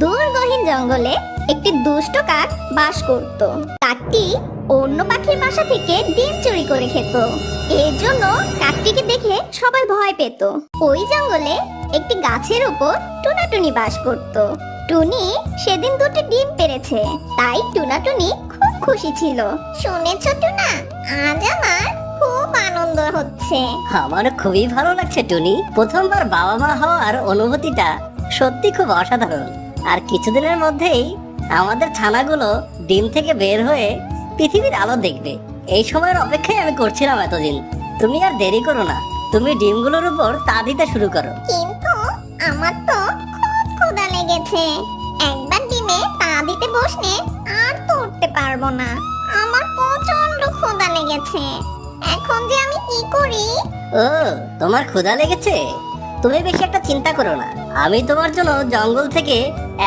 দূর গহীন জঙ্গলে একটি দুষ্ট কাক বাস করত। কাকটি অন্য পাখির বাসা থেকে ডিম চুরি করে খেত। এর জন্য কাকটিকে দেখে সবাই ভয় পেত। ওই জঙ্গলে একটি গাছের উপর টুনাটুনি বাস করত। টুনি সেদিন দুটো ডিম পেড়েছে, তাই টুনাটুনি খুব খুশি ছিল। শুনেছ টুনা, আজ আমার খুব আনন্দ হচ্ছে। আমার খুবই ভালো লাগছে টুনি। প্রথমবার বাবা মা হওয়ার অনুভূতিটা সত্যি খুব অসাধারণ। আর কিছুদিনের মধ্যেই আমাদের ছানাগুলো ডিম থেকে বের হয়ে পৃথিবীর আলো দেখবে। এই সময়ের অপেক্ষায় আমি করছিলাম এতদিন। তুমি আর দেরি করো না, তুমি ডিমগুলোর উপর তা দিতে শুরু করো। কিন্তু আমার তো খুব ক্ষুধা লেগেছে। একবার ডিমে তা দিতে বসলে আর তো উঠতে পারবো না। আমার প্রচন্ড ক্ষুধা লেগেছে। এখন যে আমি কি করি? ও, তোমার ক্ষুধা লেগেছে? তুমি বেশি একটা চিন্তা করো না, আমি তোমার জন্য জঙ্গল থেকে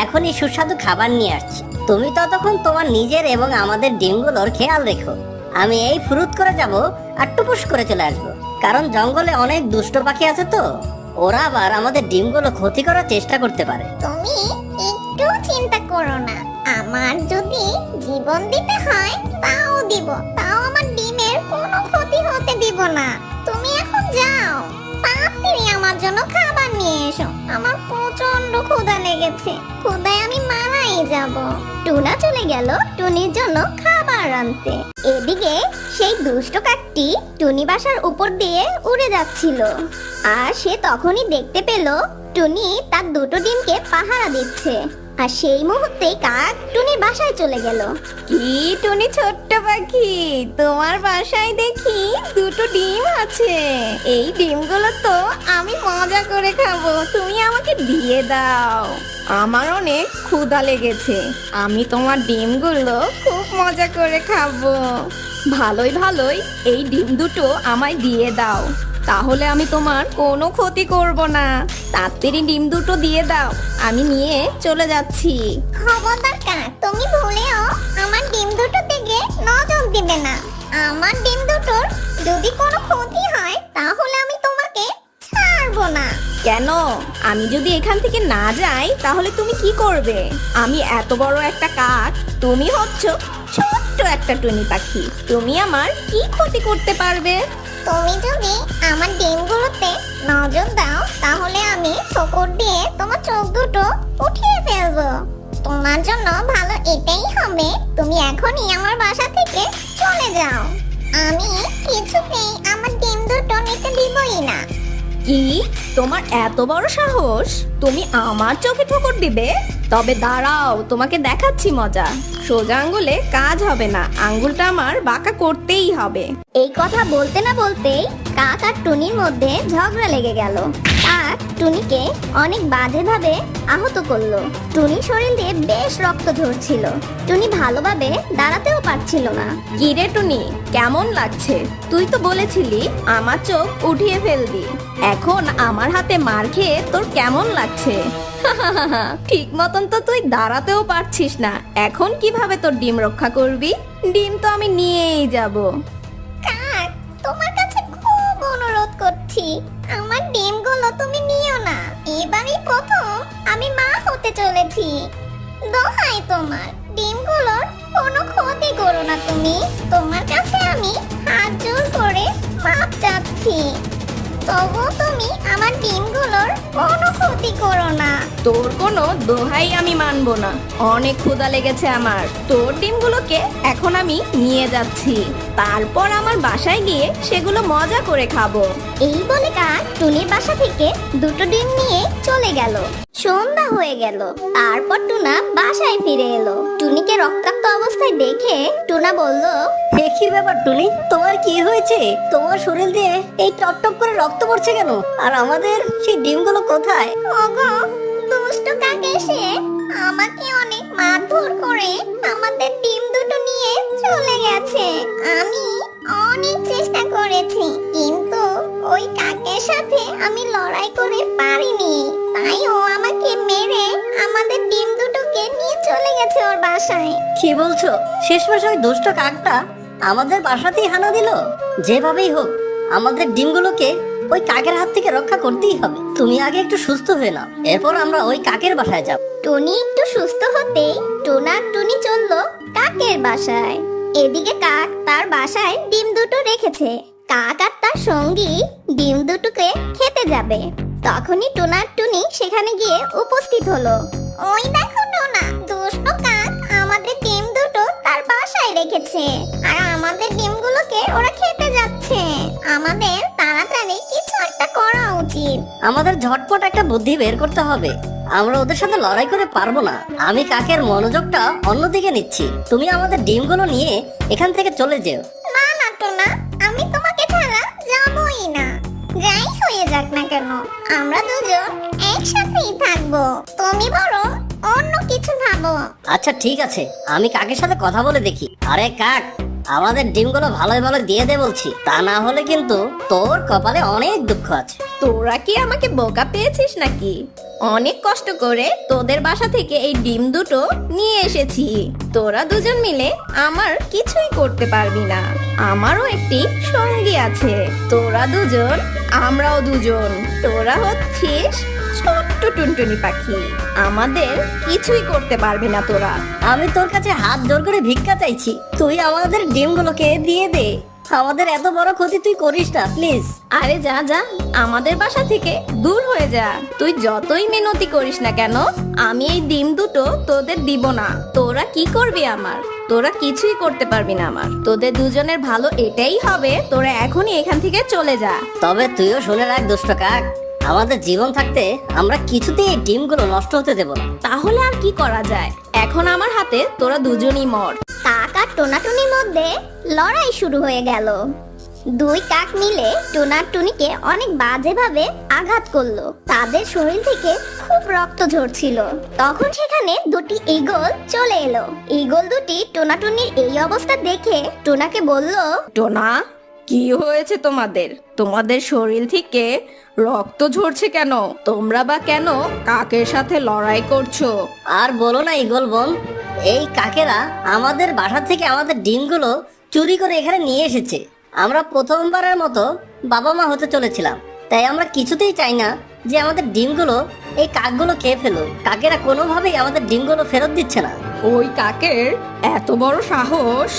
এখনই সুস্বাদু খাবার নিয়ে আসছি। তুমি ততক্ষণ তোমার নিজের এবং আমাদের ডিমগুলোর খেয়াল রেখো। আমি এই ফুরুত করে যাব আর টুপুস করে চলে আসবো, কারণ জঙ্গলে অনেক দুষ্ট পাখি আছে তো, ওরা আবার আমাদের ডিমগুলো ক্ষতি করার চেষ্টা করতে পারে। তুমি একটু চিন্তা করো না, আমার যদি জীবন দিতে হয় তাও দিব, তাও আমার ডিমের কোনো ক্ষতি হতে দিব না। তুমি এখন যাও, তাড়াতাড়ি আমার জন্য খাবার নিয়ে এসো। আমার প্রচন্ড ক্ষুধা লেগেছে, ক্ষুধায় আমি মারাই যাব। টুনা চলে গেল টুনির জন্য খাবার আনতে। এদিকে সেই দুষ্ট কাকটি টুনি বাসার উপর দিয়ে উড়ে যাচ্ছিল। আর সে তখনই দেখতে পেল টুনি তার দুটো ডিমকে পাহারা দিচ্ছে। আর সেই মুহূর্তেই কাক টুনির বাসায় চলে গেল। কি টুনি ছোট্ট পাখি, তোমার বাসায় দেখি দুটো ডিম আছে। এই ডিমগুলো তো আমি মজা করে খাবো, তুমি আমাকে দিয়ে দাও। আমার অনেক ক্ষুধা লেগেছে, আমি তোমার ডিমগুলো খুব মজা করে খাবো। ভালোই ভালোই এই ডিম দুটো আমায় দিয়ে দাও, তাহলে আমি তোমার কোনো ক্ষতি করব না। তাড়াতাড়ি ডিম দুটো দিয়ে দাও, আমি নিয়ে চলে যাচ্ছি। খবরদার কাক, তুমি ভুলেও আমার ডিম দুটো দিকে নজর দিবে না। আমার ডিম দুটোর যদি কোনো ক্ষতি হয় তাহলে আমি তোমাকে ছাড়বো না। কেন? আমি যদি এখান থেকে না যাই তাহলে তুমি কি করবে? আমি এত বড় একটা কাক, তুমি হচ্ছ ছোট্ট একটা টুনি পাখি, তুমি আমার কি ক্ষতি করতে পারবে? তুমি যদি আমার ডিমগুলোতে নজর দাও তাহলে আমি ঠোকর দিয়ে তোমার চোখ দুটো উঠিয়ে ফেলবো। তোমার জন্য ভালো এটাই হবে, তুমি এখনই আমার বাসা থেকে চলে যাও। আমি কিছুতেই আমার ডিম দুটো নিতে দিবই না। কি? তোমার এত বড় সাহস? তুমি আমার চোখে ঠোকর দিবে? তবে দাঁড়াও, তোমাকে দেখাচ্ছি মজা। সোজা আঙ্গুলে কাজ হবে না, আঙ্গুলটা আমার বাঁকা করতেই হবে। এই কথা বলতে না বলতেই কাক আর টুনির মধ্যে ঝগড়া লেগে গেল। কাক টুনিকে অনেক বাজেভাবে আহত করলো। টুনির শরীর দিয়ে বেশ রক্ত ঝরছিল। টুনি ভালোভাবে দাঁড়াতেও পারছিল না। কি রে টুনি, কেমন লাগছে? তুই তো বলেছিলি আমার চোখ উঠিয়ে ফেলবি, এখন আমার হাতে মার খেয়ে তোর কেমন লাগছে? ঠিক মতন তো তুই দাঁড়াতেও পারছিস না, এখন কিভাবে তোর ডিম রক্ষা করবি? ডিম তো আমি নিয়েই যাব। কাক, তোমার কাছে খুব অনুরোধ করছি, আমার ডিমগুলো তুমি নিও না। এবারই প্রথম আমি মা হতে চলেছি। দোহাই তোমার, ডিমগুলোর কোনো ক্ষতি করো না তুমি। তোমার কাছে আমি হাত জোর করে মাপ চাচ্ছি, তবুও তুমি আমার ডিমগুলোর কোনো ক্ষতি করো না। তোর কোনো দোহাই আমি মানবো না, অনেক ক্ষুধা লেগেছে আমার। তোর ডিমগুলোকে এখন আমি নিয়ে যাচ্ছি, তারপর আমার বাসায় গিয়ে সেগুলো মজা করে খাবো। এই বলে কাক টুনির বাসা থেকে দুটো ডিম নিয়ে চলে গেল। সন্ধ্যা হয়ে গেল, তারপর টুনা বাসায় ফিরে এলো। টুনিকে রক্তাক্ত অবস্থায় দেখে টুনা বলল, কি ব্যাপার টুনি, তোমার কি হয়েছে? তোমার শরীর দিয়ে এই টপ টপ করে রক্ত পড়ছে কেন? আর আমাদের সেই ডিমগুলো কোথায়? ওগো, দুষ্ট কাক এসে আমাকে অনেক মারধর করে আমাদের ডিম দুটো নিয়ে চলে গেছে। আমি অনেক চেষ্টা করেছি, কিন্তু ওই কাকের সাথে আমি লড়াই করে পারিনি, তাই ও আমাকে মেরে আমাদের ডিম দুটোকে নিয়ে চলে গেছে ওর বাসায়। কি বলছো? শেষমেশ ওই দুষ্ট কাকটা আমাদের বাসাতেই হানা দিল? যেভাবেই হোক আমাদের ডিমগুলোকে ওই কাকের হাত থেকে রক্ষা করতেই হবে। তুমি আগে একটু সুস্থ হয়ে নাও, এরপর আমরা ওই কাকের বাসায় যাব। টুনি একটু সুস্থ হতেই টোনা আর টুনি চলল কাকের বাসায়। এদিকে কাক তার বাসায় ডিম দুটো রেখেছে। কাক আর তার সঙ্গী ডিম দুটোকে খেতে যাবে। তখনই টোনা আর টুনি সেখানে গিয়ে উপস্থিত হলো। ওই দেখো টোনা, দুষ্ট কাক আমাদের ডিম দুটো তার বাসায় রেখেছে আর আমাদের ডিমগুলোকে ওরা খেতে যাচ্ছে। আমাদের তাড়াতাড়ি কিছু একটা করা উচিত। আমাদের ঝটপট একটা বুদ্ধি বের করতে হবে। আমরা ওদের সাথে লড়াই করে পারবো না। আমি কাকের মনোযোগটা অন্যদিকে নিচ্ছি, তুমি আমাদের ডিমগুলো নিয়ে এখান থেকে চলে যেও। না না টোনা, আমি তোমাকে ছাড়া যাবই না। যাই হয়ে যাক না কেন, আমরা দুজন একসাথেই থাকবো। তুমি বরং অন্য কিছু ভাবো। আচ্ছা ঠিক আছে, আমি কাকের সাথে কথা বলে দেখি। আরে কাক, আমাদের ডিমগুলো ভালোই ভালো দিয়ে দে বলছি, তা না হলে কিন্তু তোর কপালে অনেক দুঃখ আছে। তোরা কি আমাকে বোকা পেয়েছিস নাকি? অনেক কষ্ট করে তোদের বাসা থেকে এই ডিম দুটো নিয়ে এসেছি। তোরা দুজন মিলে আমার কিছুই করতে পারবি না। আমারও একটি সঙ্গী আছে। তোরা দুজন, আমরাও দুজন। তোরা হচ্ছিস ছোট্ট টুনটুনি পাখি, আমাদের কিছুই করতে পারবি না তোরা। আমি তোর কাছে হাত জোর করে ভিক্ষা চাইছি, তুই আমাদের ডিমগুলোকে দিয়ে দে। আমাদের এত বড় ক্ষতি তুই করিস না প্লিজ। আরে যা যা, আমাদের বাসা থেকে দূর হয়ে যা। তুই যতই মিনতি করিস না কেন, আমি এই ডিম দুটো তোদের দিব না। তোরা কি করবি আমার? তোরা কিছুই করতে পারবি না আমার। তোদের দুজনের ভালো এটাই হবে, তোরা এখনই এখান থেকে চলে যা। তবে তুইও শুনে রাখ দুষ্ট কাক, আমাদের জীবন থাকতে আমরা কিছুতেই এই ডিমগুলো নষ্ট হতে দেব না। তাহলে আর কি করা যায়? এখন আমার হাতে তোরা দুজনই মর। কাক আর টোনাটুনির মধ্যে লড়াই শুরু হয়ে গেল। দুই কাক মিলে টোনা আর টুনিকে অনেক বাজেভাবে আঘাত করলো। তাদের শরীর থেকে খুব রক্ত ঝরছিল। তখন সেখানে দুটি ঈগল চলে এলো। ঈগল দুটি টোনাটুনির এই অবস্থা দেখে টোনাকে বলল, টোনা, কি হয়েছে তোমাদের? তোমাদের শরীর থেকে রক্ত ঝরছে কেন? তোমরা বা কেন কাকের সাথে লড়াই করছো? আর বলো না ঈগল বোন, এই কাকেরা আমাদের বাসা থেকে আমাদের ডিমগুলো চুরি করে এখানে নিয়ে এসেছে। আমরা প্রথমবারের মতো বাবা মা হতে চলেছিলাম, তাই আমরা কিছুতেই চাই না যে আমাদের ডিমগুলো এই কাকগুলো খেয়ে ফেলুক। কাকেরা কোনোভাবেই আমাদের ডিমগুলো ফেরত দিচ্ছে না। ওই কাকের এত বড় সাহস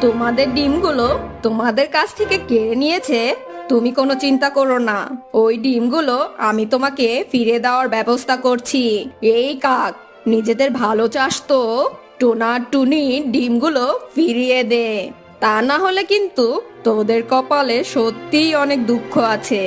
তোমাদের ডিমগুলো তোমাদের কাছ থেকে কেড়ে নিয়েছে। তুমি কোনো চিন্তা করো না, ওই ডিমগুলো আমি তোমাকে ফিরে দেওয়ার ব্যবস্থা করছি। এই কাক, নিজেদের ভালো চাস তো টোনা টুনি ডিমগুলো ফিরিয়ে দে, তা না হলে কিন্তু তোদের কপালে সত্যিই অনেক দুঃখ আছে।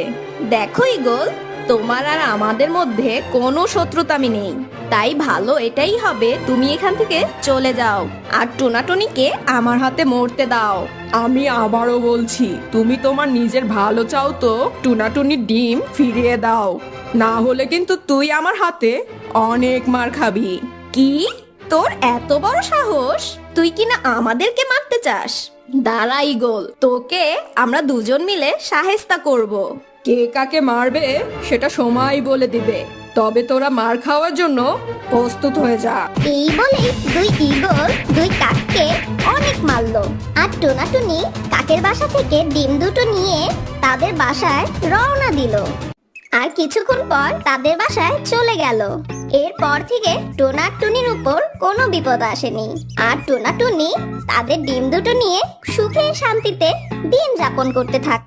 দেখো ঈগল, তোমার আর আমাদের মধ্যে কোনো শত্রুতামি নেই, তাই ভালো এটাই হবে তুমি এখান থেকে চলে যাও আর টোনাটুনিকে আমার হাতে মরতে দাও। আমি আবারও বলছি, তুমি তোমার নিজের ভালো চাও তো টুনাটুনির ডিম ফিরিয়ে দাও, না হলে কিন্তু তুই আমার হাতে অনেক মার খাবি। কি? তোর এত বড় সাহস? তুই কিনা আমাদেরকে মারতে চাস? দাঁড়া ঈগল, তোকে আমরা দুজন মিলে সাহেস্তা করব। কে কাকে মারবে সেটা সময় বলে দিবে, তবে তোরা মার খাওয়ার জন্য প্রস্তুত হয়ে যা। এই বলে দুই ঈগল দুই কাককে অনেক মারলো। আর টোনাটুনি কাকের বাসা থেকে ডিম দুটো নিয়ে তাদের বাসায় রওনা দিল। আর কিছুক্ষণ পর তাদের বাসায় চলে গেল। এরপর থেকে টোনা আর টুনির উপর কোনো বিপদ আসেনি। আর টোনা টুনি তাদের ডিম দুটো নিয়ে সুখে শান্তিতে দিন যাপন করতে থাকে।